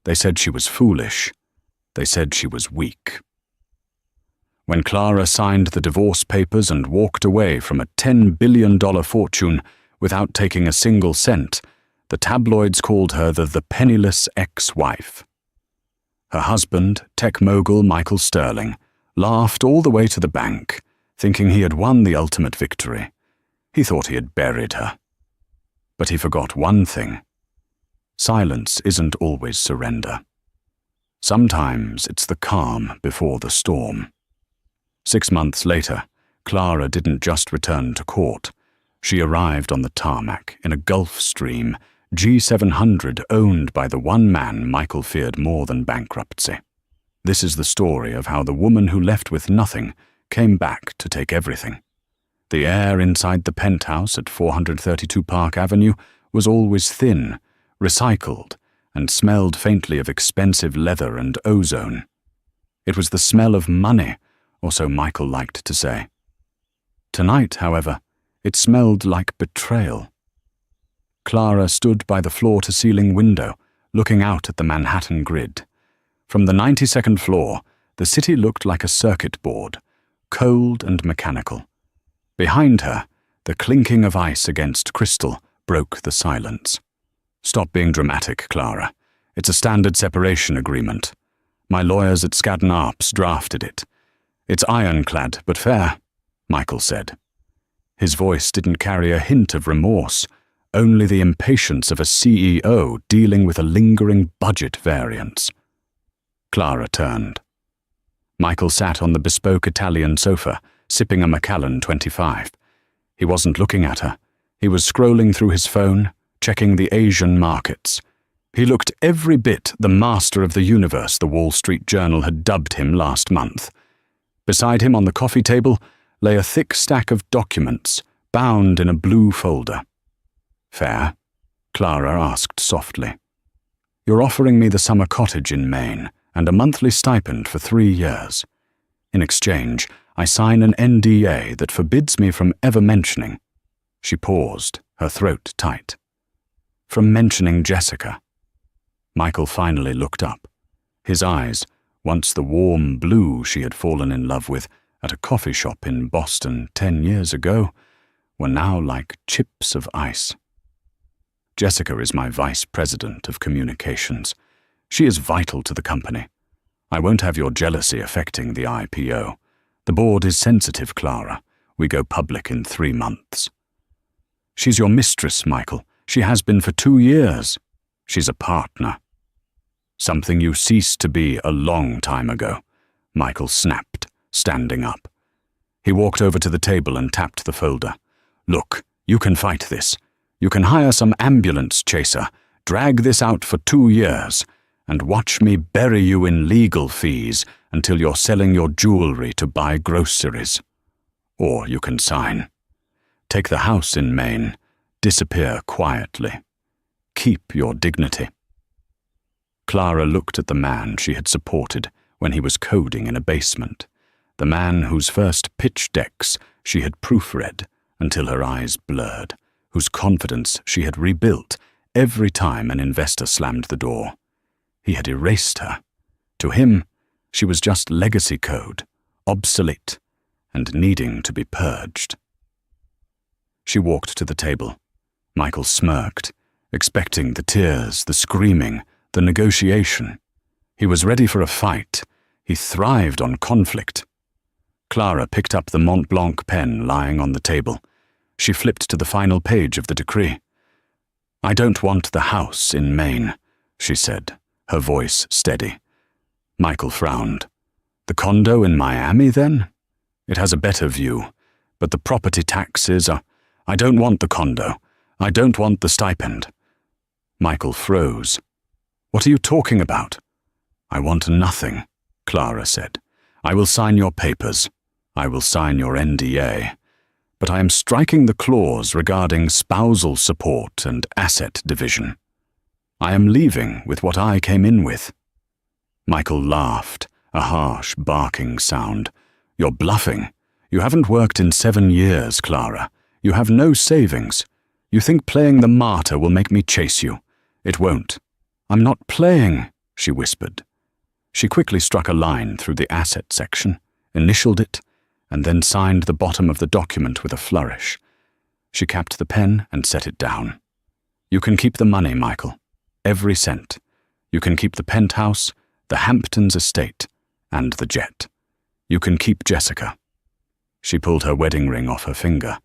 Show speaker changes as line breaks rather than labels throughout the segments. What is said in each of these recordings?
They said she was foolish. They said she was weak. When Clara signed the divorce papers and walked away from a $10 billion fortune without taking a single cent, the tabloids called her the penniless ex-wife. Her husband, tech mogul Michael Sterling, laughed all the way to the bank, thinking he had won the ultimate victory. He thought he had buried her. But he forgot one thing. Silence isn't always surrender. Sometimes it's the calm before the storm. 6 months later, Clara didn't just return to court. She arrived on the tarmac in a Gulfstream G700 owned by the one man Michael feared more than bankruptcy. This is the story of how the woman who left with nothing came back to take everything. The air inside the penthouse at 432 Park Avenue was always thin, recycled, and smelled faintly of expensive leather and ozone. It was the smell of money, or so Michael liked to say. Tonight, however, it smelled like betrayal. Clara stood by the floor-to-ceiling window, looking out at the Manhattan grid. From the 92nd floor, the city looked like a circuit board, cold and mechanical. Behind her, the clinking of ice against crystal broke the silence. "Stop being dramatic, Clara. It's a standard separation agreement. My lawyers at Skadden Arps drafted it. It's ironclad but fair," Michael said. His voice didn't carry a hint of remorse, only the impatience of a CEO dealing with a lingering budget variance. Clara turned. Michael sat on the bespoke Italian sofa, sipping a Macallan 25. He wasn't looking at her. He was scrolling through his phone, checking the Asian markets. He looked every bit the master of the universe the Wall Street Journal had dubbed him last month. Beside him on the coffee table lay a thick stack of documents, bound in a blue folder. "Fair?" Clara asked softly. "You're offering me the summer cottage in Maine and a monthly stipend for 3 years. In exchange, I sign an NDA that forbids me from ever mentioning—" She paused, her throat tight. "From mentioning Jessica." Michael finally looked up. His eyes, once the warm blue she had fallen in love with at a coffee shop in Boston 10 years ago, were now like chips of ice. "Jessica is my vice president of communications. She is vital to the company. I won't have your jealousy affecting the IPO. The board is sensitive, Clara. We go public in 3 months. "She's your mistress, Michael. She has been for 2 years. She's a partner." "Something you ceased to be a long time ago," Michael snapped, standing up. He walked over to the table and tapped the folder. "Look, you can fight this. You can hire some ambulance chaser, drag this out for 2 years, and watch me bury you in legal fees until you're selling your jewelry to buy groceries. Or you can sign. Take the house in Maine. Disappear quietly. Keep your dignity." Clara looked at the man she had supported when he was coding in a basement, the man whose first pitch decks she had proofread until her eyes blurred, whose confidence she had rebuilt every time an investor slammed the door. He had erased her. To him, she was just legacy code, obsolete, and needing to be purged. She walked to the table. Michael smirked, expecting the tears, the screaming, the negotiation. He was ready for a fight. He thrived on conflict. Clara picked up the Mont Blanc pen lying on the table. She flipped to the final page of the decree. "I don't want the house in Maine," she said, her voice steady. Michael frowned. "The condo in Miami, then? It has a better view, but the property taxes are—" "I don't want the condo. I don't want the stipend." Michael froze. "What are you talking about?" "I want nothing," Clara said. "I will sign your papers. I will sign your NDA. But I am striking the clause regarding spousal support and asset division. I am leaving with what I came in with." Michael laughed, a harsh, barking sound. "You're bluffing. You haven't worked in 7 years, Clara. You have no savings. You think playing the martyr will make me chase you. It won't." "I'm not playing," she whispered. She quickly struck a line through the asset section, initialed it, and then signed the bottom of the document with a flourish. She capped the pen and set it down. You can keep the money, Michael. Every cent. You can keep the penthouse, the Hamptons estate, and the jet. You can keep Jessica. She pulled her wedding ring off her finger.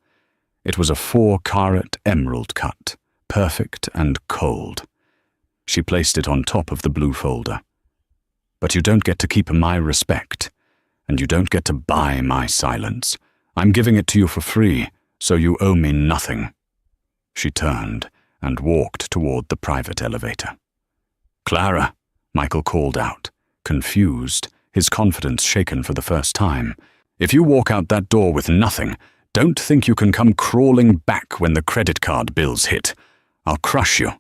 It was a 4-carat emerald cut, perfect and cold. She placed it on top of the blue folder. But you don't get to keep my respect, and you don't get to buy my silence. I'm giving it to you for free, so you owe me nothing. She turned and walked toward the private elevator. Clara, Michael called out, confused, his confidence shaken for the first time. If you walk out that door with nothing, don't think you can come crawling back when the credit card bills hit. I'll crush you.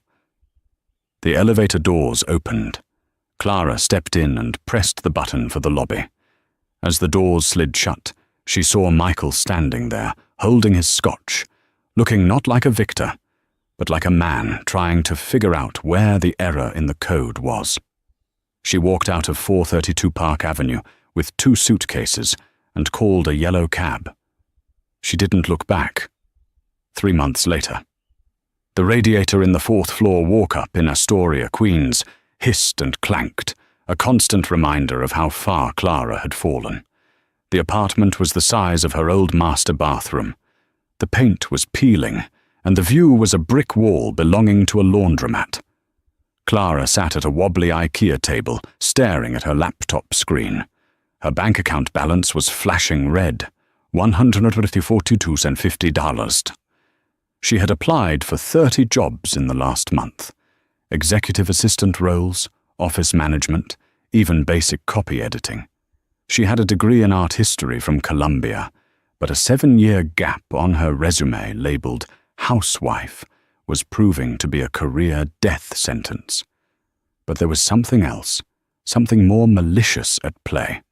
The elevator doors opened. Clara stepped in and pressed the button for the lobby. As the doors slid shut, she saw Michael standing there, holding his scotch, looking not like a victor, but like a man trying to figure out where the error in the code was. She walked out of 432 Park Avenue with 2 suitcases and called a yellow cab. She didn't look back. 3 months later. The radiator in the 4th floor walk-up in Astoria, Queens, hissed and clanked, a constant reminder of how far Clara had fallen. The apartment was the size of her old master bathroom. The paint was peeling, and the view was a brick wall belonging to a laundromat. Clara sat at a wobbly IKEA table, staring at her laptop screen. Her bank account balance was flashing red, $142.50. She had applied for 30 jobs in the last month. Executive assistant roles, office management, even basic copy editing. She had a degree in art history from Columbia, but a 7-year gap on her resume labeled housewife was proving to be a career death sentence. But there was something else, something more malicious at play.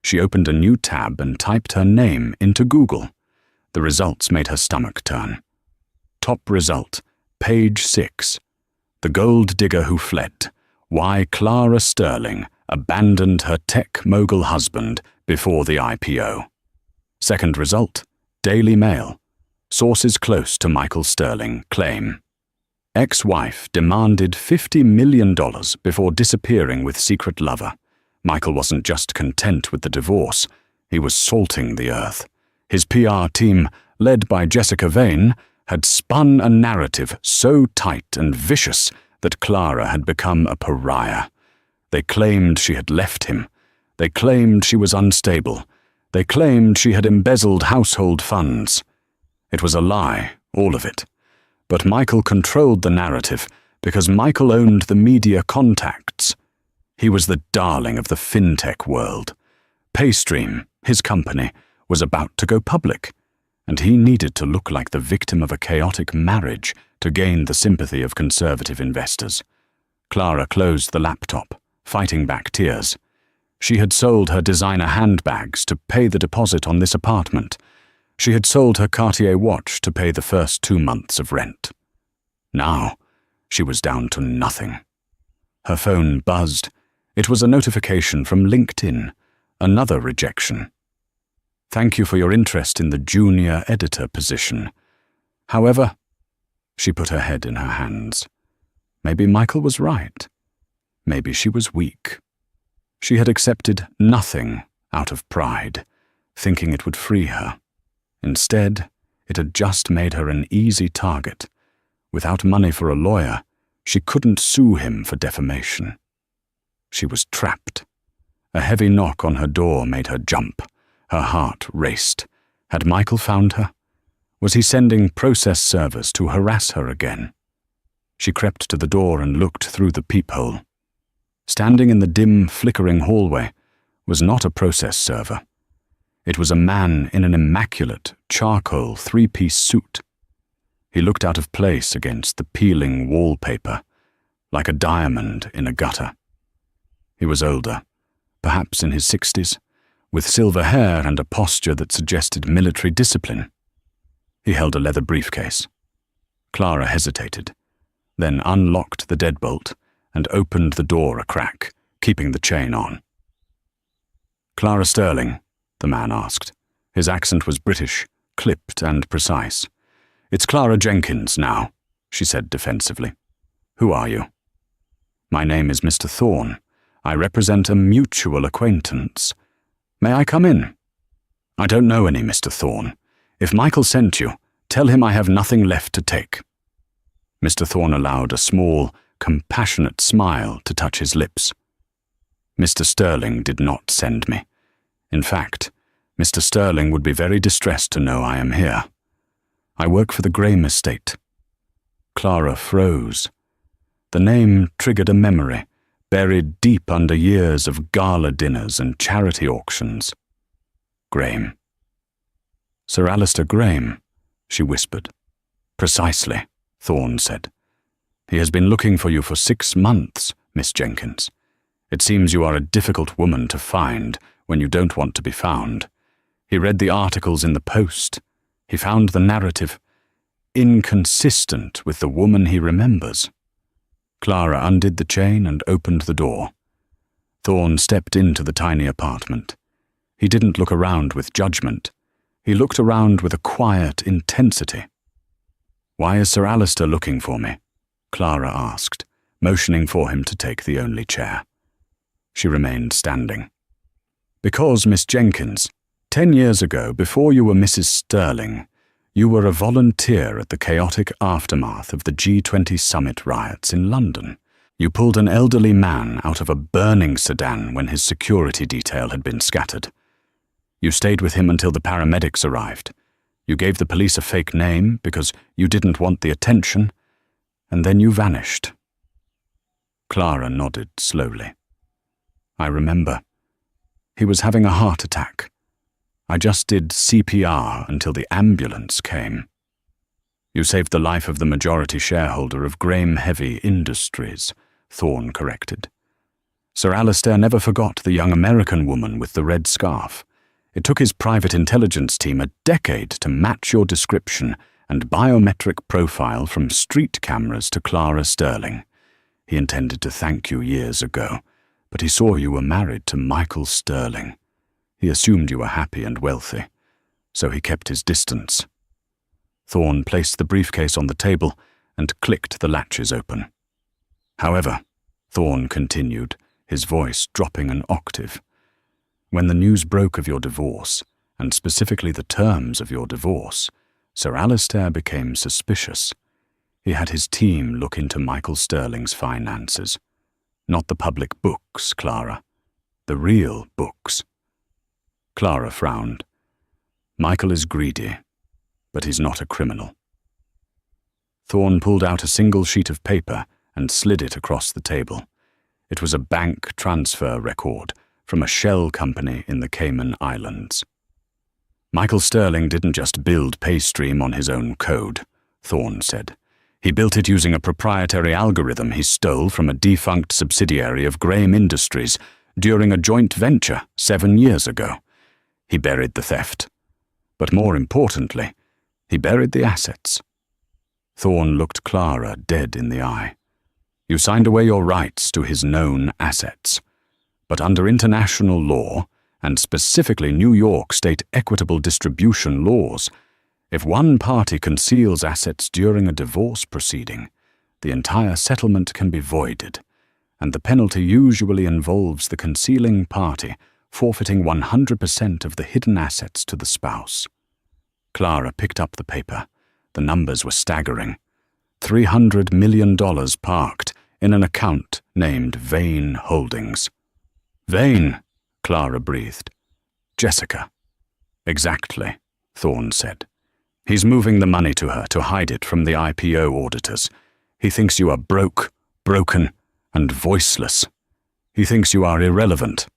She opened a new tab and typed her name into Google. The results made her stomach turn. Top result, page 6. The gold digger who fled. Why Clara Sterling abandoned her tech mogul husband before the IPO. Second result, Daily Mail. Sources close to Michael Sterling claim. Ex-wife demanded $50 million before disappearing with secret lover. Michael wasn't just content with the divorce, he was salting the earth. His PR team, led by Jessica Vane, had spun a narrative so tight and vicious that Clara had become a pariah. They claimed she had left him. They claimed she was unstable. They claimed she had embezzled household funds. It was a lie, all of it. But Michael controlled the narrative because Michael owned the media contacts. He was the darling of the fintech world. Paystream, his company, was about to go public, and he needed to look like the victim of a chaotic marriage to gain the sympathy of conservative investors. Clara closed the laptop, fighting back tears. She had sold her designer handbags to pay the deposit on this apartment. She had sold her Cartier watch to pay the first 2 months of rent. Now, she was down to nothing. Her phone buzzed. It was a notification from LinkedIn, another rejection. Thank you for your interest in the junior editor position. However, she put her head in her hands. Maybe Michael was right. Maybe she was weak. She had accepted nothing out of pride, thinking it would free her. Instead, it had just made her an easy target. Without money for a lawyer, she couldn't sue him for defamation. She was trapped. A heavy knock on her door made her jump. Her heart raced. Had Michael found her? Was he sending process servers to harass her again? She crept to the door and looked through the peephole. Standing in the dim, flickering hallway was not a process server. It was a man in an immaculate, charcoal 3-piece suit. He looked out of place against the peeling wallpaper, like a diamond in a gutter. He was older, perhaps in his 60s, with silver hair and a posture that suggested military discipline. He held a leather briefcase. Clara hesitated, then unlocked the deadbolt and opened the door a crack, keeping the chain on. "Clara Sterling?" the man asked. His accent was British, clipped and precise. "It's Clara Jenkins now," she said defensively. "Who are you?" "My name is Mr. Thorne. I represent a mutual acquaintance. May I come in?" "I don't know any Mr. Thorne. If Michael sent you, tell him I have nothing left to take." Mr. Thorne allowed a small, compassionate smile to touch his lips. "Mr. Sterling did not send me. In fact, Mr. Sterling would be very distressed to know I am here. I work for the Graham estate." Clara froze. The name triggered a memory, buried deep under years of gala dinners and charity auctions. Graham. "Sir Alistair Graham," she whispered. "Precisely," Thorne said. "He has been looking for you for 6 months, Miss Jenkins. It seems you are a difficult woman to find when you don't want to be found. He read the articles in the Post. He found the narrative inconsistent with the woman he remembers." Clara undid the chain and opened the door. Thorne stepped into the tiny apartment. He didn't look around with judgment. He looked around with a quiet intensity. "Why is Sir Alistair looking for me?" Clara asked, motioning for him to take the only chair. She remained standing. "Because, Miss Jenkins, 10 years ago, before you were Mrs. Sterling, you were a volunteer at the chaotic aftermath of the G20 summit riots in London. You pulled an elderly man out of a burning sedan when his security detail had been scattered. You stayed with him until the paramedics arrived. You gave the police a fake name because you didn't want the attention, and then you vanished." Clara nodded slowly. "I remember. He was having a heart attack. I just did CPR until the ambulance came." "You saved the life of the majority shareholder of Graham Heavy Industries," Thorne corrected. "Sir Alistair never forgot the young American woman with the red scarf. It took his private intelligence team a decade to match your description and biometric profile from street cameras to Clara Sterling. He intended to thank you years ago, but he saw you were married to Michael Sterling. He assumed you were happy and wealthy, so he kept his distance." Thorne placed the briefcase on the table and clicked the latches open. "However," Thorne continued, his voice dropping an octave, "when the news broke of your divorce, and specifically the terms of your divorce, Sir Alistair became suspicious. He had his team look into Michael Sterling's finances. Not the public books, Clara. The real books." Clara frowned. "Michael is greedy, but he's not a criminal." Thorne pulled out a single sheet of paper and slid it across the table. It was a bank transfer record from a shell company in the Cayman Islands. "Michael Sterling didn't just build Paystream on his own code," Thorne said. "He built it using a proprietary algorithm he stole from a defunct subsidiary of Graham Industries during a joint venture 7 years ago. He buried the theft. But more importantly, he buried the assets." Thorne looked Clara dead in the eye. "You signed away your rights to his known assets. But under international law, and specifically New York state equitable distribution laws, if one party conceals assets during a divorce proceeding, the entire settlement can be voided, and the penalty usually involves the concealing party forfeiting 100% of the hidden assets to the spouse." Clara picked up the paper. The numbers were staggering. $300 million parked in an account named Vane Holdings. "Vane," Clara breathed. "Jessica." "Exactly," Thorne said. "He's moving the money to her to hide it from the IPO auditors. He thinks you are broke, broken, and voiceless. He thinks you are irrelevant."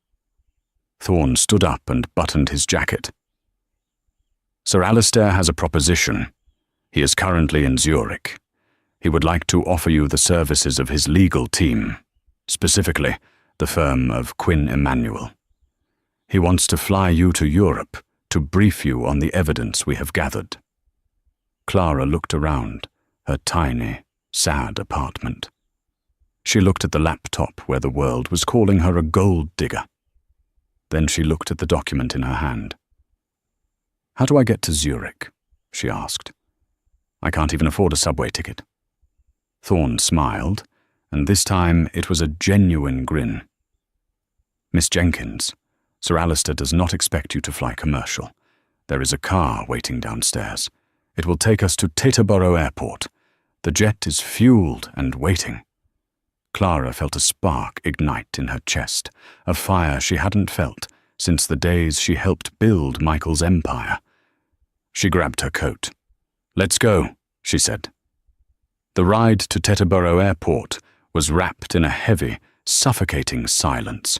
Thorne stood up and buttoned his jacket. "Sir Alistair has a proposition. He is currently in Zurich. He would like to offer you the services of his legal team, specifically the firm of Quinn Emanuel. He wants to fly you to Europe to brief you on the evidence we have gathered." Clara looked around her tiny, sad apartment. She looked at the laptop where the world was calling her a gold digger. Then she looked at the document in her hand. "How do I get to Zurich?" she asked. "I can't even afford a subway ticket." Thorne smiled, and this time it was a genuine grin. "Miss Jenkins, Sir Alistair does not expect you to fly commercial. There is a car waiting downstairs. It will take us to Teterboro Airport. The jet is fueled and waiting." Clara felt a spark ignite in her chest, a fire she hadn't felt since the days she helped build Michael's empire. She grabbed her coat. "Let's go," she said. The ride to Teterboro Airport was wrapped in a heavy, suffocating silence,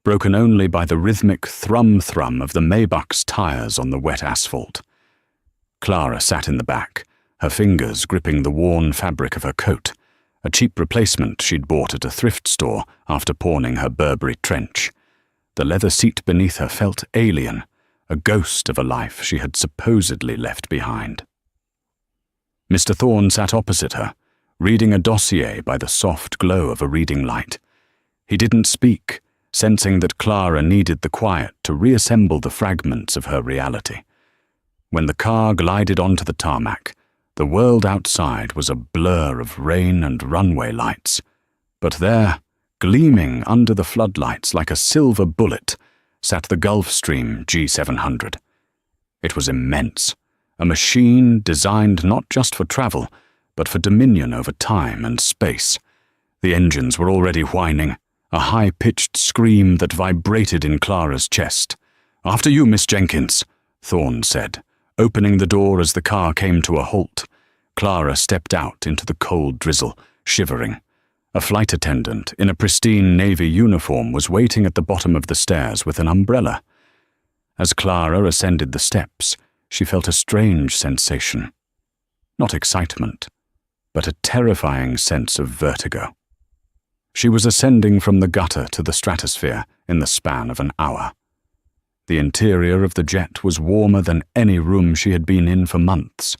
broken only by the rhythmic thrum-thrum of the Maybach's tires on the wet asphalt. Clara sat in the back, her fingers gripping the worn fabric of her coat, a cheap replacement she'd bought at a thrift store after pawning her Burberry trench. The leather seat beneath her felt alien, a ghost of a life she had supposedly left behind. Mr. Thorne sat opposite her, reading a dossier by the soft glow of a reading light. He didn't speak, sensing that Clara needed the quiet to reassemble the fragments of her reality. When the car glided onto the tarmac, the world outside was a blur of rain and runway lights. But there, gleaming under the floodlights like a silver bullet, sat the Gulfstream G700. It was immense, a machine designed not just for travel, but for dominion over time and space. The engines were already whining, a high-pitched scream that vibrated in Clara's chest. "After you, Miss Jenkins," Thorne said, opening the door as the car came to a halt. Clara stepped out into the cold drizzle, shivering. A flight attendant in a pristine navy uniform was waiting at the bottom of the stairs with an umbrella. As Clara ascended the steps, she felt a strange sensation. Not excitement, but a terrifying sense of vertigo. She was ascending from the gutter to the stratosphere in the span of an hour. The interior of the jet was warmer than any room she had been in for months.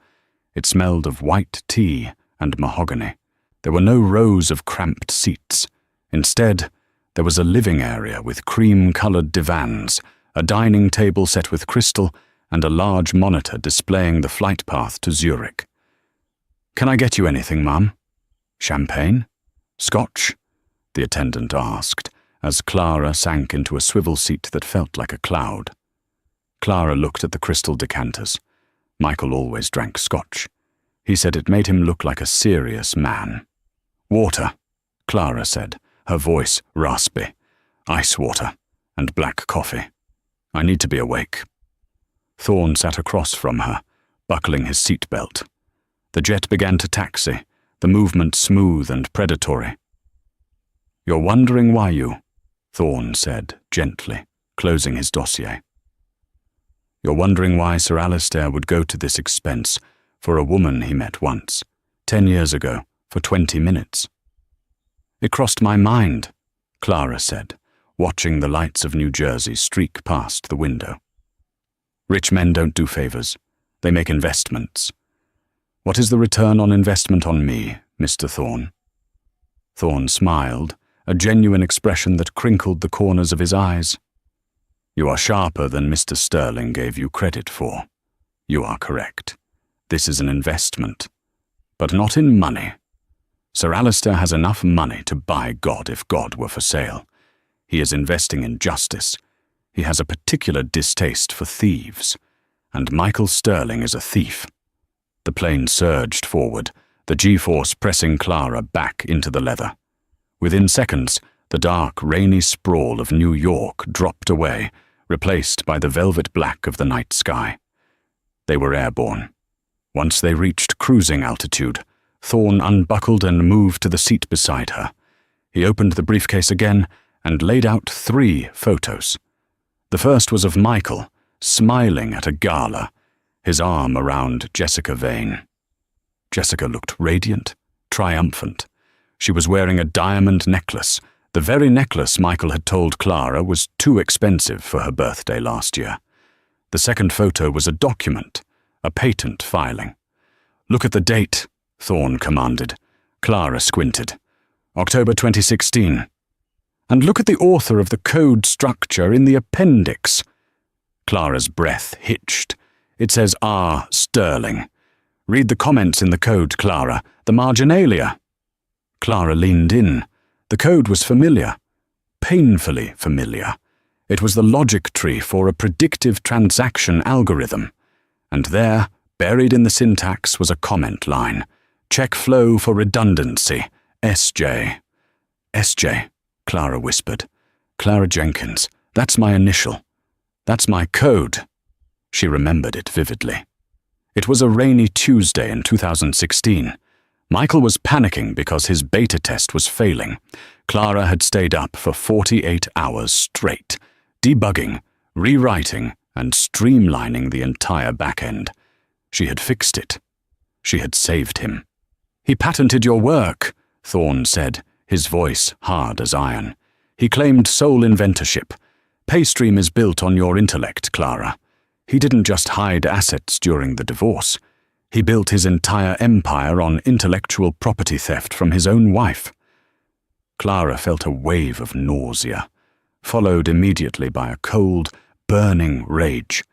It smelled of white tea and mahogany. There were no rows of cramped seats. Instead, there was a living area with cream-colored divans, a dining table set with crystal, and a large monitor displaying the flight path to Zurich. "Can I get you anything, Mum?" "Champagne? Scotch?" the attendant asked, as Clara sank into a swivel seat that felt like a cloud. Clara looked at the crystal decanters. Michael always drank Scotch. He said it made him look like a serious man. "Water," Clara said, her voice raspy. "Ice water and black coffee. I need to be awake." Thorne sat across from her, buckling his seatbelt. The jet began to taxi, the movement smooth and predatory. "You're wondering why you," Thorne said gently, closing his dossier. "You're wondering why Sir Alistair would go to this expense for a woman he met once, 10 years ago, for 20 minutes. "It crossed my mind," Clara said, watching the lights of New Jersey streak past the window. "Rich men don't do favors. They make investments. What is the return on investment on me, Mr. Thorne?" Thorne smiled, a genuine expression that crinkled the corners of his eyes. "You are sharper than Mr. Sterling gave you credit for. You are correct. This is an investment, but not in money. Sir Alistair has enough money to buy God if God were for sale. He is investing in justice. He has a particular distaste for thieves, and Michael Sterling is a thief." The plane surged forward, the G-force pressing Clara back into the leather. Within seconds, the dark, rainy sprawl of New York dropped away, replaced by the velvet black of the night sky. They were airborne. Once they reached cruising altitude, Thorne unbuckled and moved to the seat beside her. He opened the briefcase again and laid out 3 photos. The first was of Michael, smiling at a gala, his arm around Jessica Vane. Jessica looked radiant, triumphant. She was wearing a diamond necklace, the very necklace Michael had told Clara was too expensive for her birthday last year. The second photo was a document, a patent filing. "Look at the date," Thorne commanded. Clara squinted. October 2016. And look at the author of the code structure in the appendix. Clara's breath hitched. It says R. Sterling. Read the comments in the code, Clara. The marginalia. Clara leaned in. The code was familiar. Painfully familiar. It was the logic tree for a predictive transaction algorithm. And there, buried in the syntax, was a comment line. Check flow for redundancy. SJ. SJ, Clara whispered. Clara Jenkins. That's my initial. That's my code. She remembered it vividly. It was a rainy Tuesday in 2016. Michael was panicking because his beta test was failing. Clara had stayed up for 48 hours straight, debugging, rewriting, and streamlining the entire backend. She had fixed it. She had saved him. He patented your work, Thorne said, his voice hard as iron. He claimed sole inventorship. Paystream is built on your intellect, Clara. He didn't just hide assets during the divorce. He built his entire empire on intellectual property theft from his own wife. Clara felt a wave of nausea, followed immediately by a cold, burning rage.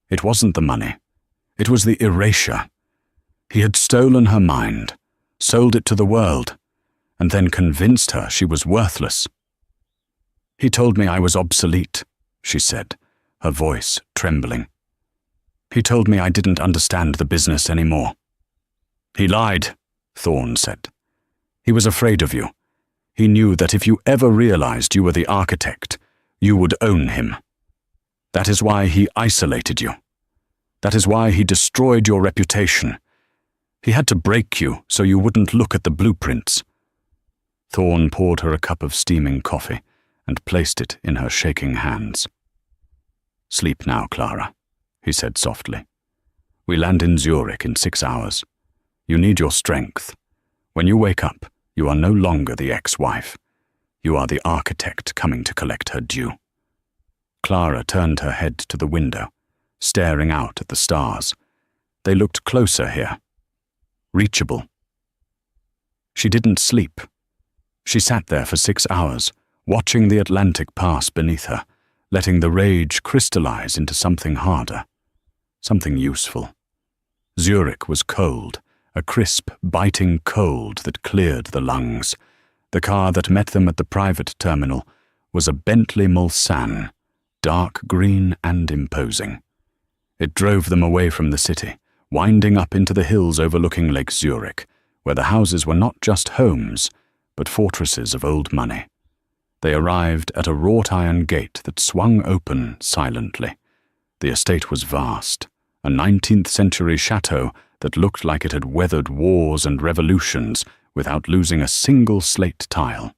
It wasn't the money. It was the erasure. He had stolen her mind, sold it to the world, and then convinced her she was worthless. He told me I was obsolete, she said, her voice trembling. He told me I didn't understand the business anymore. He lied, Thorne said. He was afraid of you. He knew that if you ever realized you were the architect, you would own him. That is why he isolated you. That is why he destroyed your reputation. He had to break you so you wouldn't look at the blueprints. Thorne poured her a cup of steaming coffee and placed it in her shaking hands. Sleep now, Clara, he said softly. We land in Zurich in 6 hours. You need your strength. When you wake up, you are no longer the ex-wife. You are the architect coming to collect her due. Clara turned her head to the window, staring out at the stars. They looked closer here. Reachable. She didn't sleep. She sat there for 6 hours, watching the Atlantic pass beneath her, letting the rage crystallize into something harder, something useful. Zurich was cold, a crisp, biting cold that cleared the lungs. The car that met them at the private terminal was a Bentley Mulsanne, dark green and imposing. It drove them away from the city, winding up into the hills overlooking Lake Zurich, where the houses were not just homes, but fortresses of old money. They arrived at a wrought-iron gate that swung open silently. The estate was vast, a 19th-century chateau that looked like it had weathered wars and revolutions without losing a single slate tile.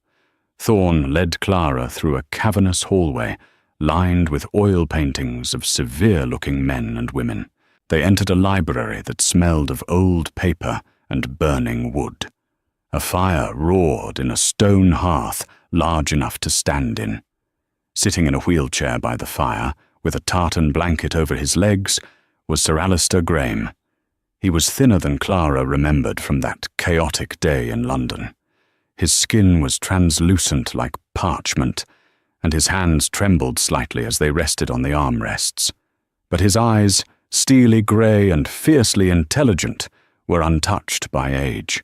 Thorne led Clara through a cavernous hallway lined with oil paintings of severe-looking men and women. They entered a library that smelled of old paper and burning wood. A fire roared in a stone hearth large enough to stand in. Sitting in a wheelchair by the fire, with a tartan blanket over his legs, was Sir Alistair Graham. He was thinner than Clara remembered from that chaotic day in London. His skin was translucent like parchment, and his hands trembled slightly as they rested on the armrests. But his eyes, steely grey and fiercely intelligent, were untouched by age.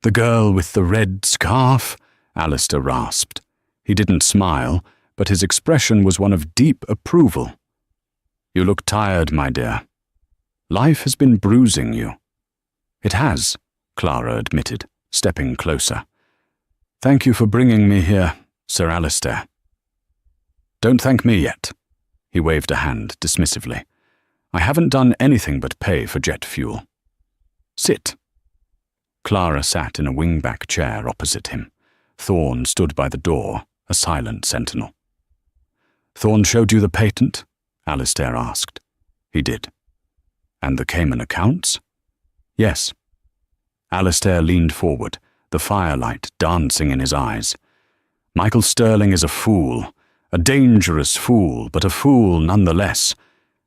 "The girl with the red scarf?" Alistair rasped. He didn't smile, but his expression was one of deep approval. "You look tired, my dear. Life has been bruising you." "It has," Clara admitted, stepping closer. "Thank you for bringing me here, Sir Alistair." "Don't thank me yet." He waved a hand dismissively. "I haven't done anything but pay for jet fuel." "Sit." Clara sat in a wing-back chair opposite him. Thorne stood by the door, a silent sentinel. "Thorne showed you the patent?" Alistair asked. He did. "And the Cayman accounts?" "Yes." Alistair leaned forward, the firelight dancing in his eyes. "Michael Sterling is a fool, a dangerous fool, but a fool nonetheless.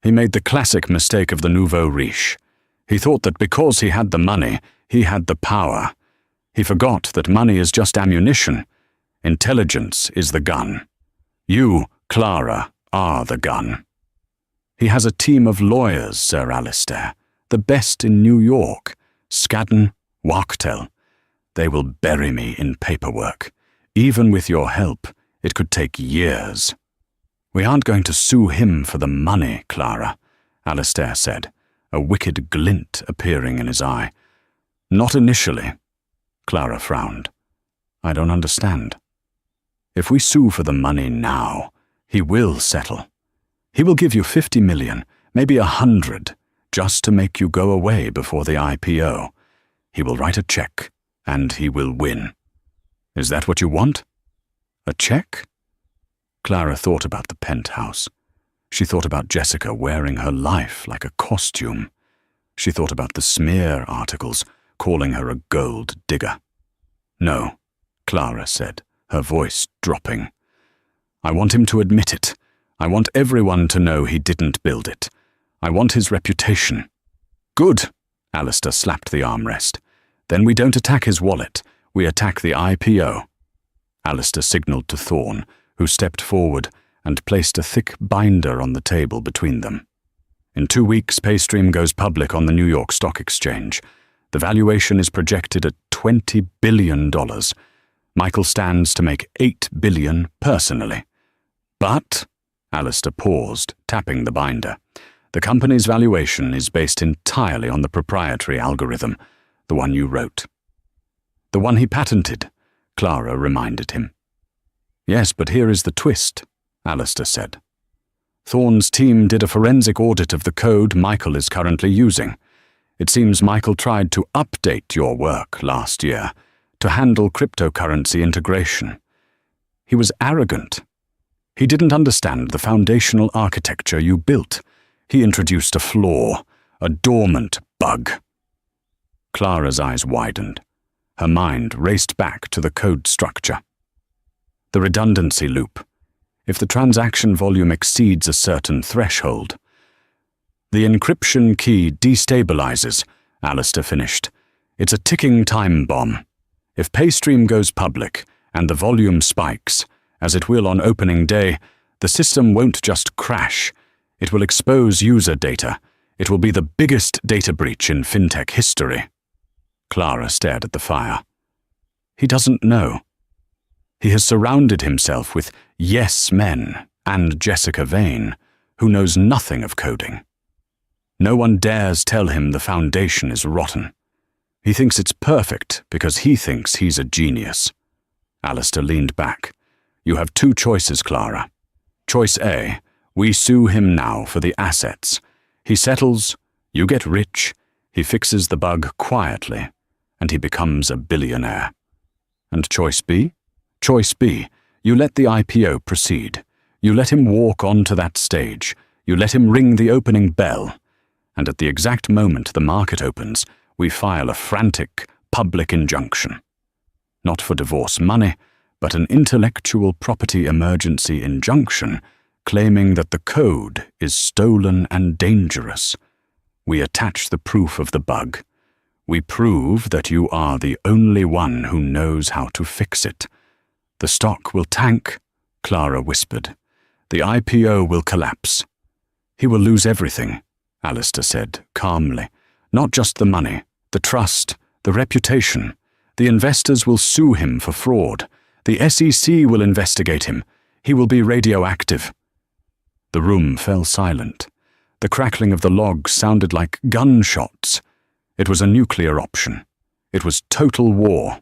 He made the classic mistake of the nouveau riche. He thought that because he had the money, he had the power. He forgot that money is just ammunition. Intelligence is the gun. You, Clara, are the gun. He has a team of lawyers, Sir Alistair, the best in New York. Skadden, Wachtel. They will bury me in paperwork. Even with your help, it could take years. We aren't going to sue him for the money, Clara, Alistair said, a wicked glint appearing in his eye. Not initially. Clara frowned. I don't understand. If we sue for the money now, he will settle. He will give you 50 million, maybe 100, just to make you go away before the IPO. He will write a check, and he will win. Is that what you want? A check? Clara thought about the penthouse. She thought about Jessica wearing her life like a costume. She thought about the smear articles calling her a gold digger. No, Clara said, her voice dropping. I want him to admit it. I want everyone to know he didn't build it. I want his reputation. Good, Alistair slapped the armrest. Then we don't attack his wallet. We attack the IPO. Alistair signalled to Thorne, who stepped forward and placed a thick binder on the table between them. In 2 weeks, Paystream goes public on the New York Stock Exchange. The valuation is projected at $20 billion. Michael stands to make $8 billion personally. But, Alistair paused, tapping the binder, the company's valuation is based entirely on the proprietary algorithm, the one you wrote. The one he patented, Clara reminded him. Yes, but here is the twist, Alistair said. Thorne's team did a forensic audit of the code Michael is currently using. It seems Michael tried to update your work last year to handle cryptocurrency integration. He was arrogant. He didn't understand the foundational architecture you built. He introduced a flaw, a dormant bug. Clara's eyes widened. Her mind raced back to the code structure. The redundancy loop. If the transaction volume exceeds a certain threshold. The encryption key destabilizes, Alistair finished. It's a ticking time bomb. If Paystream goes public and the volume spikes, as it will on opening day, the system won't just crash. It will expose user data. It will be the biggest data breach in fintech history. Clara stared at the fire. He doesn't know. He has surrounded himself with yes men and Jessica Vane, who knows nothing of coding. No one dares tell him the foundation is rotten. He thinks it's perfect because he thinks he's a genius. Alistair leaned back. You have 2 choices, Clara. Choice A, we sue him now for the assets. He settles, you get rich, he fixes the bug quietly, and he becomes a billionaire. And choice B? Choice B, you let the IPO proceed. You let him walk onto that stage. You let him ring the opening bell. And at the exact moment the market opens, we file a frantic public injunction. Not for divorce money, but an intellectual property emergency injunction claiming that the code is stolen and dangerous. We attach the proof of the bug. We prove that you are the only one who knows how to fix it. The stock will tank, Clara whispered. The IPO will collapse. He will lose everything, Alistair said calmly. Not just the money, the trust, the reputation. The investors will sue him for fraud. The SEC will investigate him. He will be radioactive. The room fell silent. The crackling of the logs sounded like gunshots. It was a nuclear option. It was total war.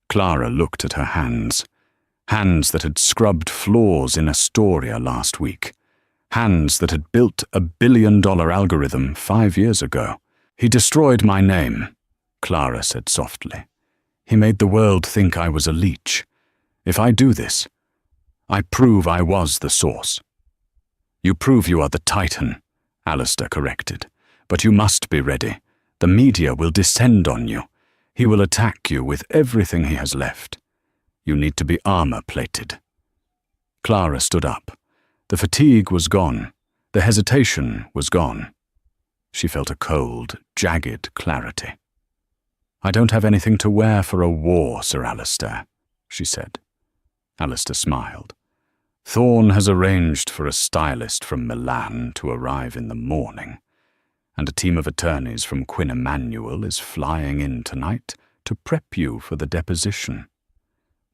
Clara looked at her hands. Hands that had scrubbed floors in Astoria last week. Hands that had built a billion-dollar algorithm 5 years ago. He destroyed my name, Clara said softly. He made the world think I was a leech. If I do this, I prove I was the source. You prove you are the Titan, Alistair corrected. But you must be ready. The media will descend on you. He will attack you with everything he has left. You need to be armor-plated. Clara stood up. The fatigue was gone. The hesitation was gone. She felt a cold, jagged clarity. "I don't have anything to wear for a war, Sir Alistair," she said. Alistair smiled. "Thorne has arranged for a stylist from Milan to arrive in the morning, and a team of attorneys from Quinn Emanuel is flying in tonight to prep you for the deposition.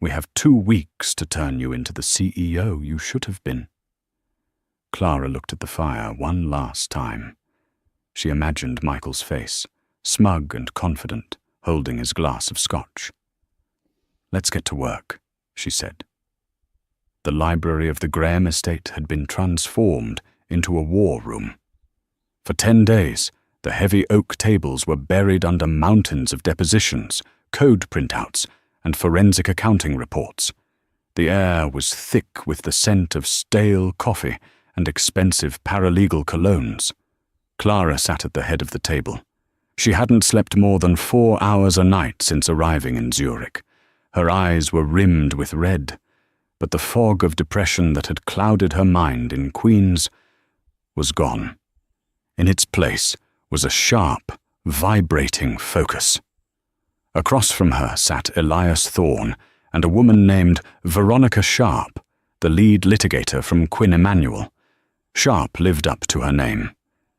We have 2 weeks to turn you into the CEO you should have been." Clara looked at the fire one last time. She imagined Michael's face, smug and confident, holding his glass of scotch. "Let's get to work," she said. The library of the Graham estate had been transformed into a war room. For 10 days, the heavy oak tables were buried under mountains of depositions, code printouts, and forensic accounting reports. The air was thick with the scent of stale coffee and expensive paralegal colognes. Clara sat at the head of the table. She hadn't slept more than 4 hours a night since arriving in Zurich. Her eyes were rimmed with red, but the fog of depression that had clouded her mind in Queens was gone. In its place was a sharp, vibrating focus. Across from her sat Elias Thorne and a woman named Veronica Sharp, the lead litigator from Quinn Emanuel. Sharp lived up to her name.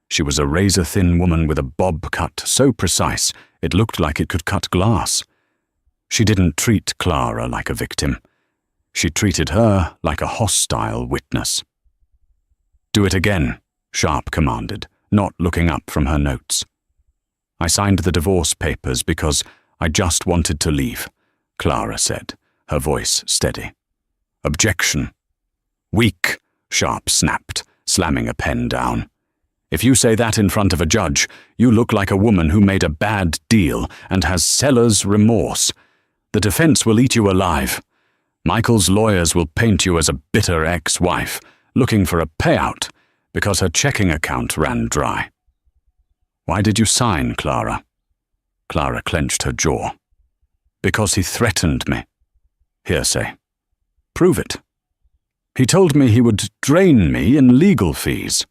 She was a razor-thin woman with a bob cut so precise it looked like it could cut glass. She didn't treat Clara like a victim. She treated her like a hostile witness. "Do it again," Sharp commanded, not looking up from her notes. "I signed the divorce papers because I just wanted to leave," Clara said, her voice steady. "Objection." "Weak," Sharp snapped, slamming a pen down. "If you say that in front of a judge, you look like a woman who made a bad deal and has seller's remorse. The defense will eat you alive. Michael's lawyers will paint you as a bitter ex-wife, looking for a payout because her checking account ran dry." "Why did you sign, Clara?" Clara clenched her jaw. "Because he threatened me." "Hearsay." "Prove it." "He told me he would drain me in legal fees."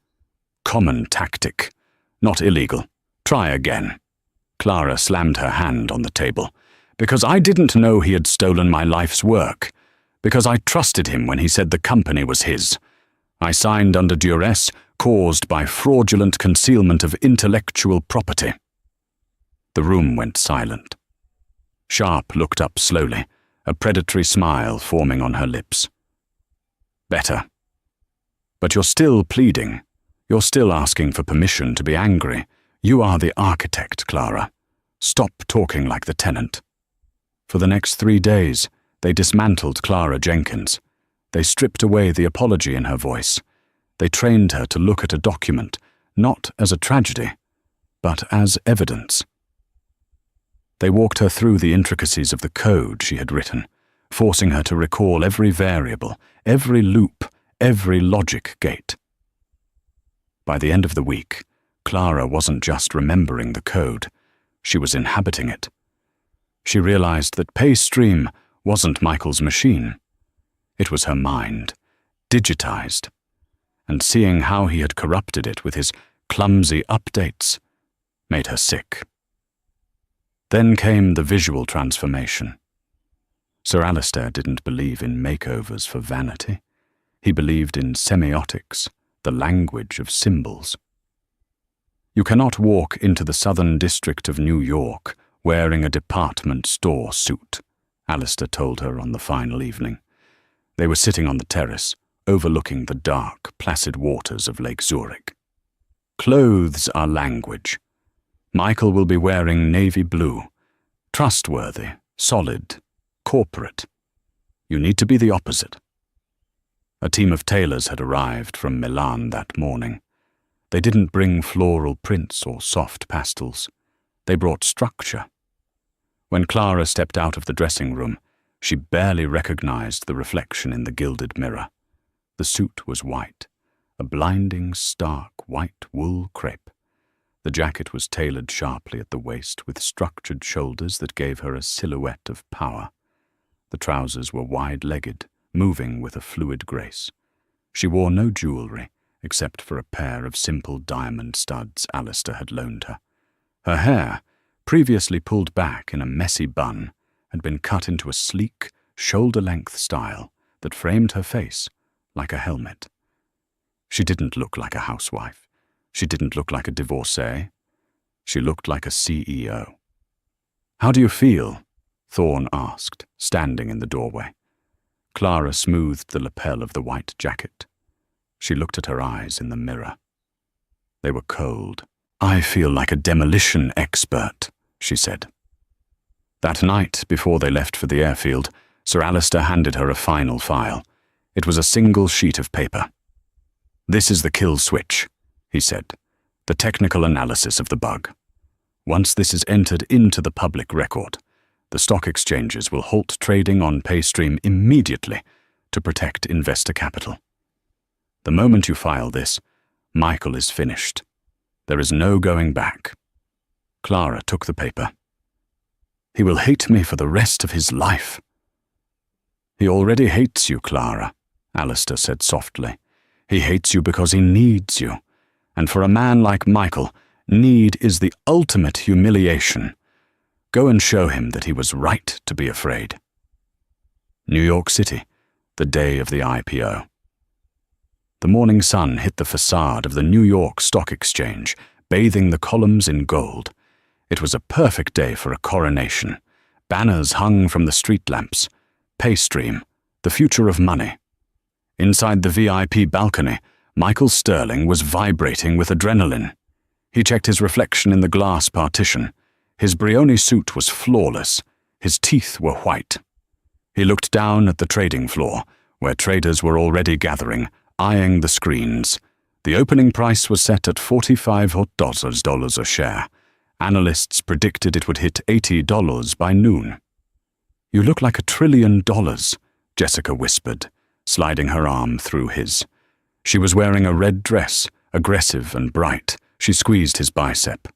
"Common tactic. Not illegal. Try again." Clara slammed her hand on the table. "Because I didn't know he had stolen my life's work. Because I trusted him when he said the company was his. I signed under duress caused by fraudulent concealment of intellectual property." The room went silent. Sharp looked up slowly, a predatory smile forming on her lips. "Better. But you're still pleading. You're still asking for permission to be angry. You are the architect, Clara. Stop talking like the tenant." For the next 3 days, they dismantled Clara Jenkins. They stripped away the apology in her voice. They trained her to look at a document, not as a tragedy, but as evidence. They walked her through the intricacies of the code she had written, forcing her to recall every variable, every loop, every logic gate. By the end of the week, Clara wasn't just remembering the code, she was inhabiting it. She realized that PayStream wasn't Michael's machine. It was her mind, digitized, and seeing how he had corrupted it with his clumsy updates made her sick. Then came the visual transformation. Sir Alistair didn't believe in makeovers for vanity. He believed in semiotics, the language of symbols. You cannot walk into the Southern District of New York wearing a department store suit, Alistair told her on the final evening. They were sitting on the terrace, overlooking the dark, placid waters of Lake Zurich. "Clothes are language. Michael will be wearing navy blue, trustworthy, solid, corporate. You need to be the opposite." A team of tailors had arrived from Milan that morning. They didn't bring floral prints or soft pastels. They brought structure. When Clara stepped out of the dressing room, she barely recognized the reflection in the gilded mirror. The suit was white, a blinding, stark white wool crepe. The jacket was tailored sharply at the waist with structured shoulders that gave her a silhouette of power. The trousers were wide-legged, moving with a fluid grace. She wore no jewelry, except for a pair of simple diamond studs Alistair had loaned her. Her hair, previously pulled back in a messy bun, had been cut into a sleek, shoulder-length style that framed her face like a helmet. She didn't look like a housewife. She didn't look like a divorcee. She looked like a CEO. "How do you feel?" Thorne asked, standing in the doorway. Clara smoothed the lapel of the white jacket. She looked at her eyes in the mirror. They were cold. "I feel like a demolition expert," she said. That night, before they left for the airfield, Sir Alister handed her a final file. It was a single sheet of paper. "This is the kill switch," he said, "the technical analysis of the bug. Once this is entered into the public record, the stock exchanges will halt trading on Paystream immediately to protect investor capital. The moment you file this, Michael is finished. There is no going back." Clara took the paper. "He will hate me for the rest of his life." "He already hates you, Clara," Alister said softly. "He hates you because he needs you. And for a man like Michael, need is the ultimate humiliation. Go and show him that he was right to be afraid." New York City, the day of the IPO. The morning sun hit the facade of the New York Stock Exchange, bathing the columns in gold. It was a perfect day for a coronation. Banners hung from the street lamps. Paystream, the future of money. Inside the VIP balcony, Michael Sterling was vibrating with adrenaline. He checked his reflection in the glass partition. His Brioni suit was flawless. His teeth were white. He looked down at the trading floor, where traders were already gathering, eyeing the screens. The opening price was set at $45 a share. Analysts predicted it would hit $80 by noon. "You look like $1 trillion, Jessica whispered, sliding her arm through his. She was wearing a red dress, aggressive and bright. She squeezed his bicep.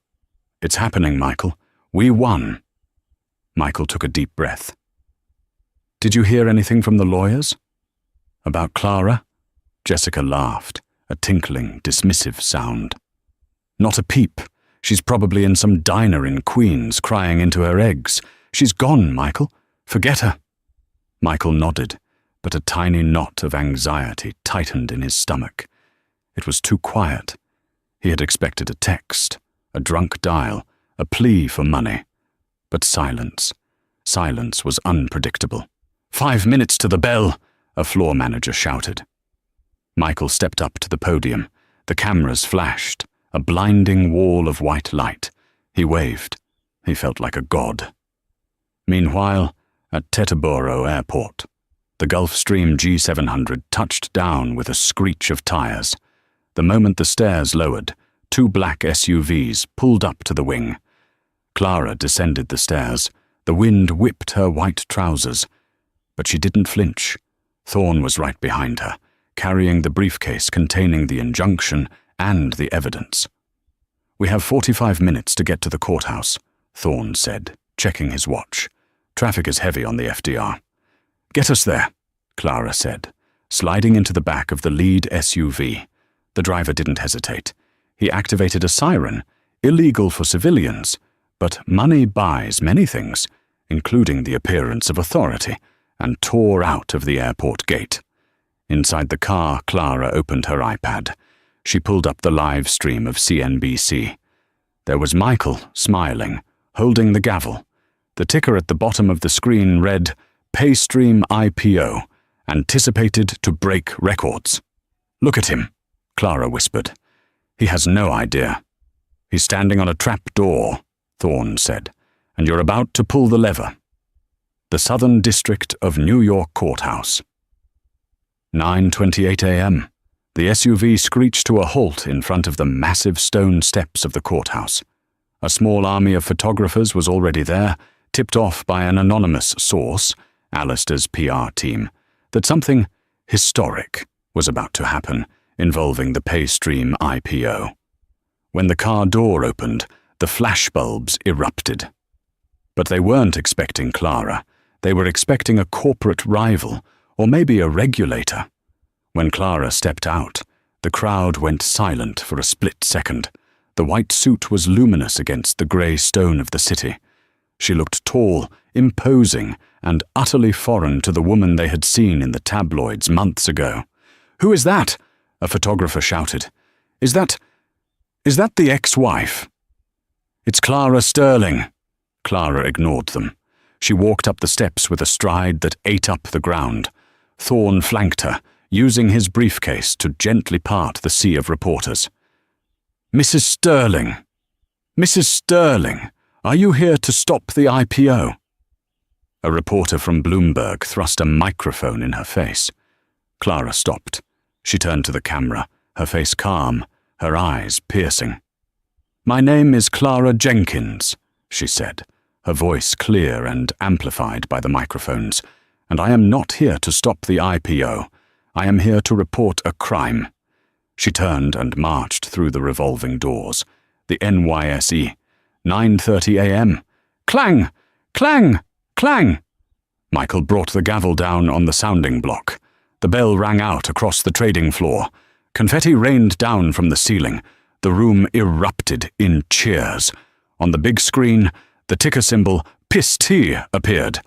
"It's happening, Michael. We won." Michael took a deep breath. "Did you hear anything from the lawyers?" "About Clara?" Jessica laughed, a tinkling, dismissive sound. "Not a peep. She's probably in some diner in Queens, crying into her eggs. She's gone, Michael. Forget her." Michael nodded, but a tiny knot of anxiety tightened in his stomach. It was too quiet. He had expected a text, a drunk dial, a plea for money. But silence. Silence was unpredictable. "5 minutes to the bell," a floor manager shouted. Michael stepped up to the podium. The cameras flashed, a blinding wall of white light. He waved. He felt like a god. Meanwhile, at Teterboro Airport, the Gulfstream G700 touched down with a screech of tires. The moment the stairs lowered, 2 black SUVs pulled up to the wing. Clara descended the stairs. The wind whipped her white trousers. But she didn't flinch. Thorne was right behind her, carrying the briefcase containing the injunction and the evidence. "We have 45 minutes to get to the courthouse," Thorne said, checking his watch. "Traffic is heavy on the FDR." "Get us there," Clara said, sliding into the back of the lead SUV. The driver didn't hesitate. He activated a siren, illegal for civilians, but money buys many things, including the appearance of authority, and tore out of the airport gate. Inside the car, Clara opened her iPad. She pulled up the live stream of CNBC. There was Michael, smiling, holding the gavel. The ticker at the bottom of the screen read, "Paystream IPO, anticipated to break records." "Look at him," Clara whispered. "He has no idea." "He's standing on a trap door," Thorne said, "and you're about to pull the lever." The Southern District of New York Courthouse. 9:28 a.m. The SUV screeched to a halt in front of the massive stone steps of the courthouse. A small army of photographers was already there, tipped off by an anonymous source, Alister's PR team, that something historic was about to happen involving the Paystream IPO. When the car door opened, the flashbulbs erupted. But they weren't expecting Clara. They were expecting a corporate rival, or maybe a regulator. When Clara stepped out, the crowd went silent for a split second. The white suit was luminous against the grey stone of the city. She looked tall, imposing, and utterly foreign to the woman they had seen in the tabloids months ago. "Who is that?" a photographer shouted. Is that the ex-wife?" "It's Clara Sterling." Clara ignored them. She walked up the steps with a stride that ate up the ground. Thorne flanked her, using his briefcase to gently part the sea of reporters. "Mrs. Sterling! Mrs. Sterling, are you here to stop the IPO?" A reporter from Bloomberg thrust a microphone in her face. Clara stopped. She turned to the camera, her face calm, her eyes piercing. "My name is Clara Jenkins," she said, her voice clear and amplified by the microphones, "and I am not here to stop the IPO. I am here to report a crime." She turned and marched through the revolving doors. The NYSE. 9:30 a.m. Clang! Clang! Clang! Michael brought the gavel down on the sounding block. The bell rang out across the trading floor. Confetti rained down from the ceiling. The room erupted in cheers. On the big screen, the ticker symbol PIST appeared.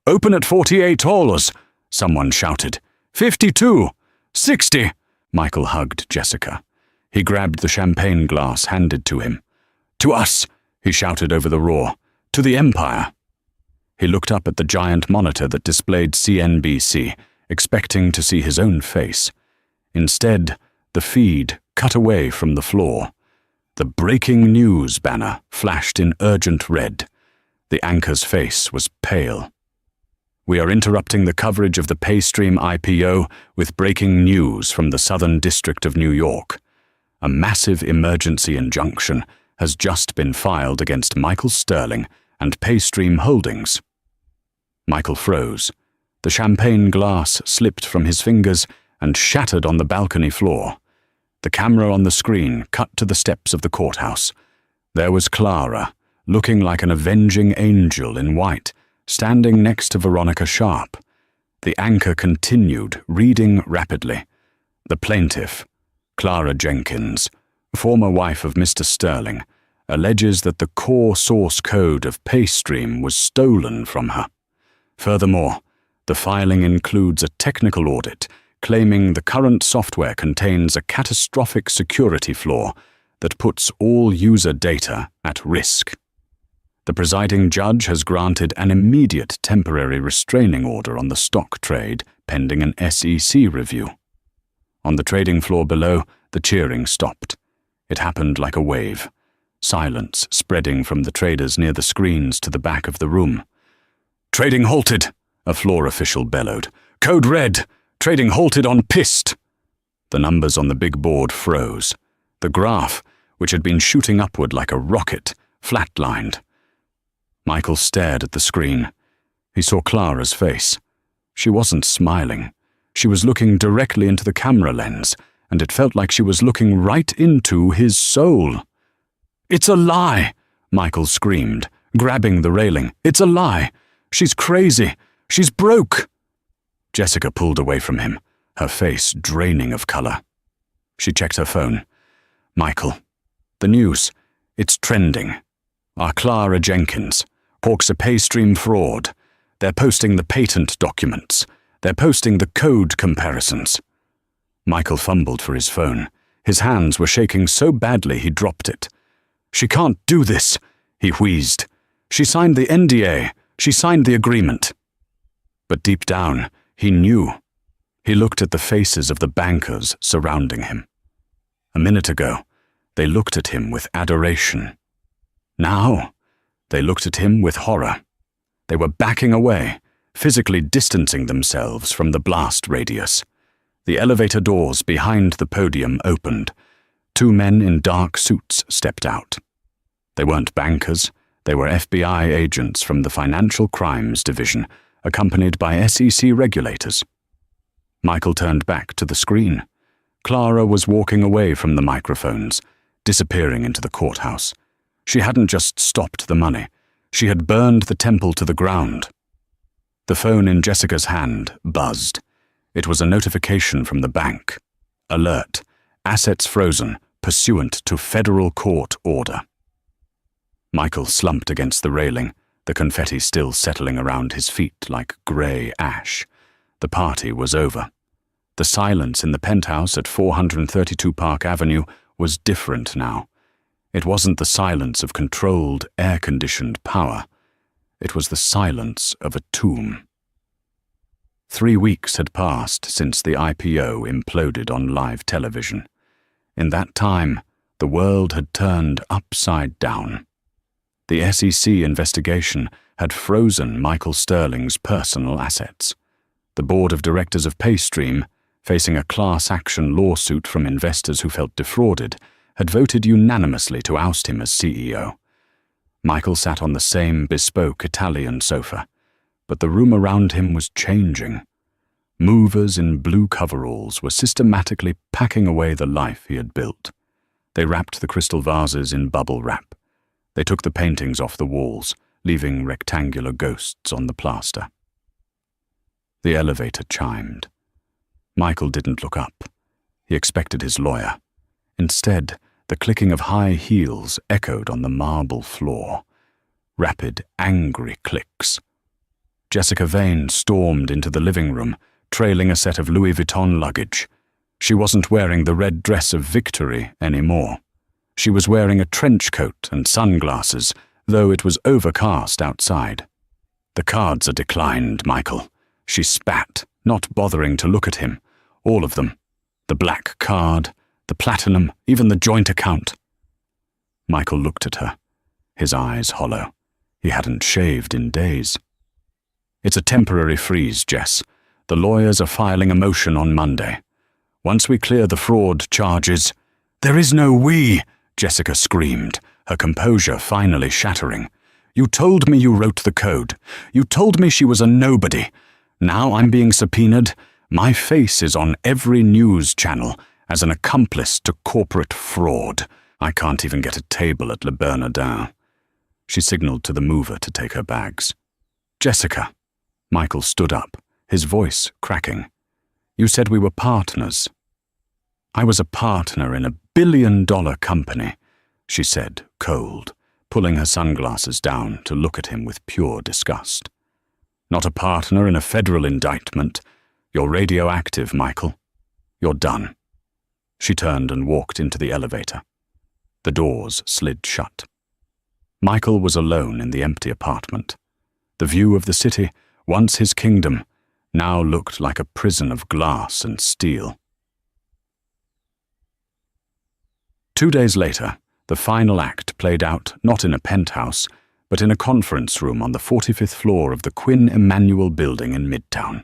"Open at $48, someone shouted. 52, 60. Michael hugged Jessica. He grabbed the champagne glass handed to him. "To us," he shouted over the roar. "To the Empire." He looked up at the giant monitor that displayed CNBC, expecting to see his own face. Instead, the feed cut away from the floor. The breaking news banner flashed in urgent red. The anchor's face was pale. "We are interrupting the coverage of the Paystream IPO with breaking news from the Southern District of New York. A massive emergency injunction has just been filed against Michael Sterling and Paystream Holdings." Michael froze. The champagne glass slipped from his fingers and shattered on the balcony floor. The camera on the screen cut to the steps of the courthouse. There was Clara, looking like an avenging angel in white, standing next to Veronica Sharp. The anchor continued, reading rapidly. The plaintiff, Clara Jenkins, former wife of Mr. Sterling, alleges that the core source code of Paystream was stolen from her. Furthermore, the filing includes a technical audit claiming the current software contains a catastrophic security flaw that puts all user data at risk. The presiding judge has granted an immediate temporary restraining order on the stock trade pending an SEC review. On the trading floor below, the cheering stopped. It happened like a wave, silence spreading from the traders near the screens to the back of the room. "Trading halted," a floor official bellowed. "Code red. Trading halted on PIST." The numbers on the big board froze. The graph, which had been shooting upward like a rocket, flatlined. Michael stared at the screen. He saw Clara's face. She wasn't smiling. She was looking directly into the camera lens, and it felt like she was looking right into his soul. "It's a lie!" Michael screamed, grabbing the railing. "It's a lie! She's crazy! She's broke!" Jessica pulled away from him, her face draining of color. She checked her phone. "Michael, the news. It's trending. Our Clara Jenkins. Hawks a Paystream fraud. They're posting the patent documents. They're posting the code comparisons." Michael fumbled for his phone. His hands were shaking so badly he dropped it. "She can't do this," he wheezed. "She signed the NDA. She signed the agreement." But deep down, he knew. He looked at the faces of the bankers surrounding him. A minute ago, they looked at him with adoration. Now, they looked at him with horror. They were backing away, physically distancing themselves from the blast radius. The elevator doors behind the podium opened. 2 men in dark suits stepped out. They weren't bankers. They were FBI agents from the Financial Crimes Division, accompanied by SEC regulators. Michael turned back to the screen. Clara was walking away from the microphones, disappearing into the courthouse. She hadn't just stopped the money. She had burned the temple to the ground. The phone in Jessica's hand buzzed. It was a notification from the bank. Alert. Assets frozen. pursuant to federal court order. Michael slumped against the railing, the confetti still settling around his feet like grey ash. The party was over. The silence in the penthouse at 432 Park Avenue was different now. It wasn't the silence of controlled, air-conditioned power. It was the silence of a tomb. 3 weeks had passed since the IPO imploded on live television. In that time, the world had turned upside down. The SEC investigation had frozen Michael Sterling's personal assets. The board of directors of Paystream, facing a class action lawsuit from investors who felt defrauded, had voted unanimously to oust him as CEO. Michael sat on the same bespoke Italian sofa, but the room around him was changing. Movers in blue coveralls were systematically packing away the life he had built. They wrapped the crystal vases in bubble wrap. They took the paintings off the walls, leaving rectangular ghosts on the plaster. The elevator chimed. Michael didn't look up. He expected his lawyer. Instead, the clicking of high heels echoed on the marble floor. Rapid, angry clicks. Jessica Vane stormed into the living room, trailing a set of Louis Vuitton luggage. She wasn't wearing the red dress of victory anymore. She was wearing a trench coat and sunglasses, though it was overcast outside. "The cards are declined, Michael," she spat, not bothering to look at him. All of them. The black card, the platinum, even the joint account. Michael looked at her, his eyes hollow. He hadn't shaved in days. "It's a temporary freeze, Jess. The lawyers are filing a motion on Monday. Once we clear the fraud charges—" "There is no we!" Jessica screamed, her composure finally shattering. "You told me you wrote the code. You told me she was a nobody. Now I'm being subpoenaed. My face is on every news channel as an accomplice to corporate fraud. I can't even get a table at Le Bernardin." She signaled to the mover to take her bags. "Jessica." Michael stood up, his voice cracking. "You said we were partners." "I was a partner in a billion-dollar company," she said, cold, pulling her sunglasses down to look at him with pure disgust. "Not a partner in a federal indictment. You're radioactive, Michael. You're done." She turned and walked into the elevator. The doors slid shut. Michael was alone in the empty apartment. The view of the city, once his kingdom, now looked like a prison of glass and steel. 2 days later, the final act played out not in a penthouse, but in a conference room on the 45th floor of the Quinn Emanuel building in Midtown.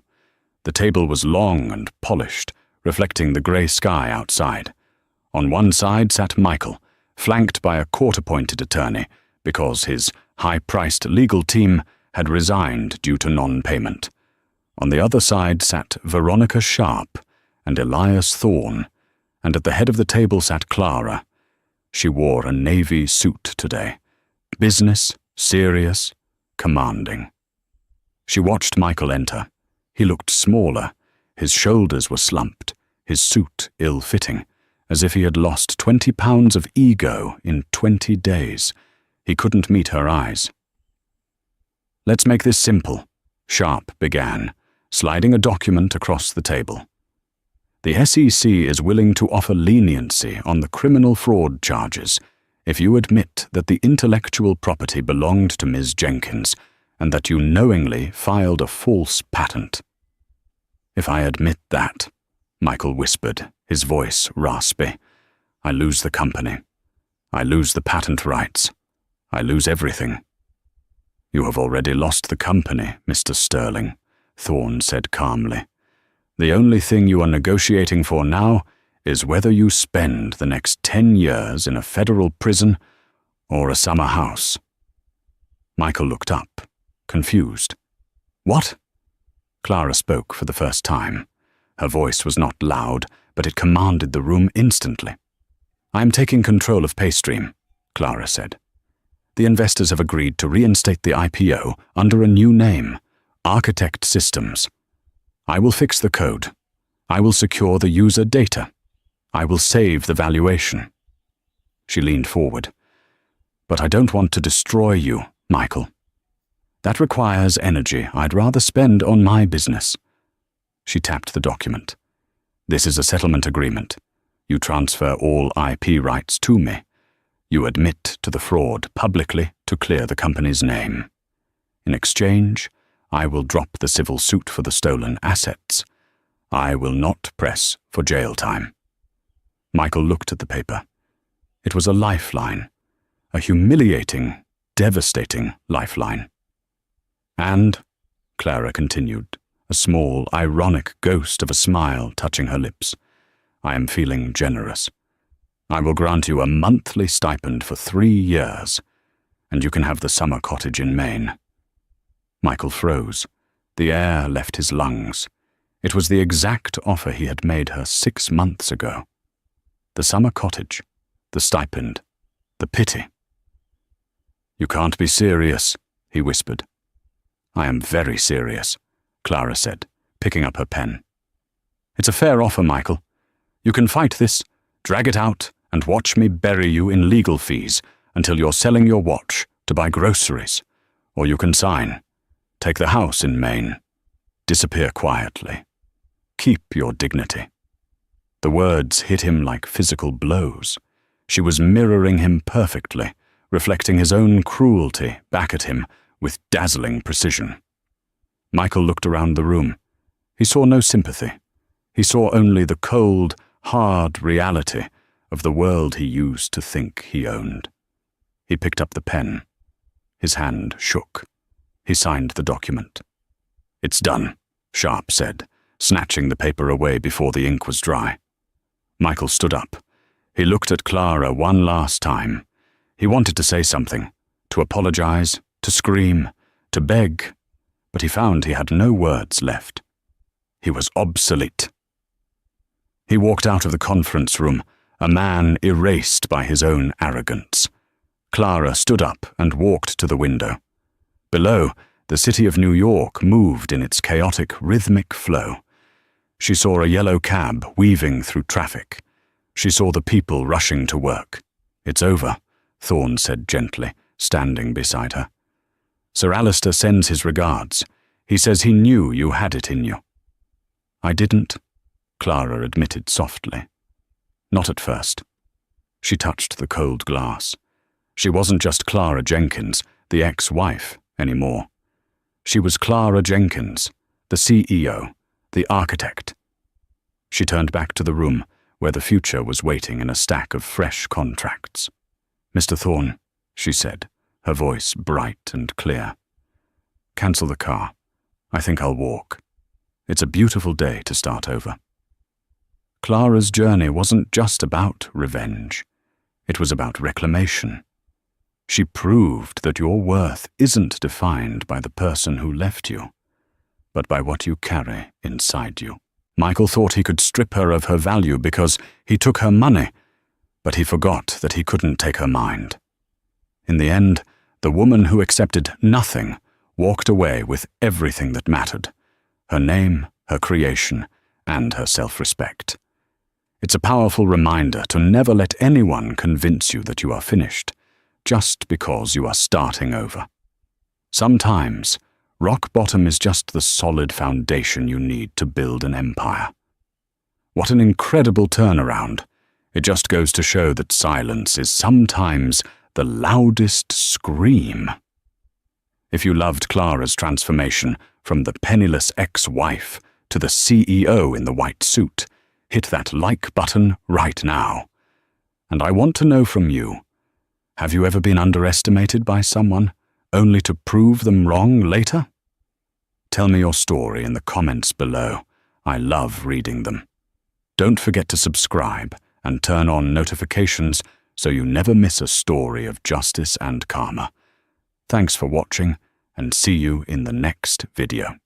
The table was long and polished, reflecting the grey sky outside. On one side sat Michael, flanked by a court-appointed attorney, because his high-priced legal team had resigned due to non-payment. On the other side sat Veronica Sharp and Elias Thorne, and at the head of the table sat Clara. She wore a navy suit today. Business, serious, commanding. She watched Michael enter. He looked smaller. His shoulders were slumped, his suit ill-fitting, as if he had lost 20 pounds of ego in 20 days. He couldn't meet her eyes. "Let's make this simple," Sharp began, sliding a document across the table. "The SEC is willing to offer leniency on the criminal fraud charges if you admit that the intellectual property belonged to Ms. Jenkins and that you knowingly filed a false patent." "If I admit that," Michael whispered, his voice raspy, "I lose the company. I lose the patent rights. I lose everything." "You have already lost the company, Mr. Sterling," Thorne said calmly. "The only thing you are negotiating for now is whether you spend the next 10 years in a federal prison or a summer house." Michael looked up, confused. "What?" Clara spoke for the first time. Her voice was not loud, but it commanded the room instantly. "I am taking control of Paystream," Clara said. "The investors have agreed to reinstate the IPO under a new name, Architect Systems. I will fix the code. I will secure the user data. I will save the valuation. She leaned forward. "But I don't want to destroy you, Michael. That requires energy I'd rather spend on my business." She tapped the document. "This is a settlement agreement. You transfer all IP rights to me. You admit to the fraud publicly to clear the company's name. In exchange, I will drop the civil suit for the stolen assets. I will not press for jail time." Michael looked at the paper. It was a lifeline, a humiliating, devastating lifeline. "And," Clara continued, a small, ironic ghost of a smile touching her lips, "I am feeling generous. I will grant you a monthly stipend for 3 years, and you can have the summer cottage in Maine." Michael froze. The air left his lungs. It was the exact offer he had made her 6 months ago. The summer cottage, the stipend, the pity. "You can't be serious," he whispered. "I am very serious," Clara said, picking up her pen. "It's a fair offer, Michael. You can fight this, drag it out, and watch me bury you in legal fees until you're selling your watch to buy groceries. Or you can sign, take the house in Maine, disappear quietly. Keep your dignity." The words hit him like physical blows. She was mirroring him perfectly, reflecting his own cruelty back at him with dazzling precision. Michael looked around the room. He saw no sympathy. He saw only the cold, hard reality of the world he used to think he owned. He picked up the pen. His hand shook. He signed the document. "It's done," Sharp said, snatching the paper away before the ink was dry. Michael stood up. He looked at Clara one last time. He wanted to say something, to apologize, to scream, to beg, but he found he had no words left. He was obsolete. He walked out of the conference room, a man erased by his own arrogance. Clara stood up and walked to the window. Below, the city of New York moved in its chaotic, rhythmic flow. She saw a yellow cab weaving through traffic. She saw the people rushing to work. "It's over," Thorne said gently, standing beside her. "Sir Alistair sends his regards. He says he knew you had it in you." "I didn't," Clara admitted softly. "Not at first." She touched the cold glass. She wasn't just Clara Jenkins, the ex-wife, anymore. She was Clara Jenkins, the CEO, the architect. She turned back to the room where the future was waiting in a stack of fresh contracts. "Mr. Thorne," she said, her voice bright and clear. "Cancel the car. I think I'll walk. It's a beautiful day to start over." Clara's journey wasn't just about revenge. It was about reclamation. She proved that your worth isn't defined by the person who left you, but by what you carry inside you. Michael thought he could strip her of her value because he took her money, but he forgot that he couldn't take her mind. In the end, the woman who accepted nothing walked away with everything that mattered: her name, her creation, and her self-respect. It's a powerful reminder to never let anyone convince you that you are finished, just because you are starting over. Sometimes, rock bottom is just the solid foundation you need to build an empire. What an incredible turnaround. It just goes to show that silence is sometimes the loudest scream. If you loved Clara's transformation from the penniless ex-wife to the CEO in the white suit, hit that like button right now. And I want to know from you, have you ever been underestimated by someone, only to prove them wrong later? Tell me your story in the comments below. I love reading them. Don't forget to subscribe and turn on notifications so you never miss a story of justice and karma. Thanks for watching, and see you in the next video.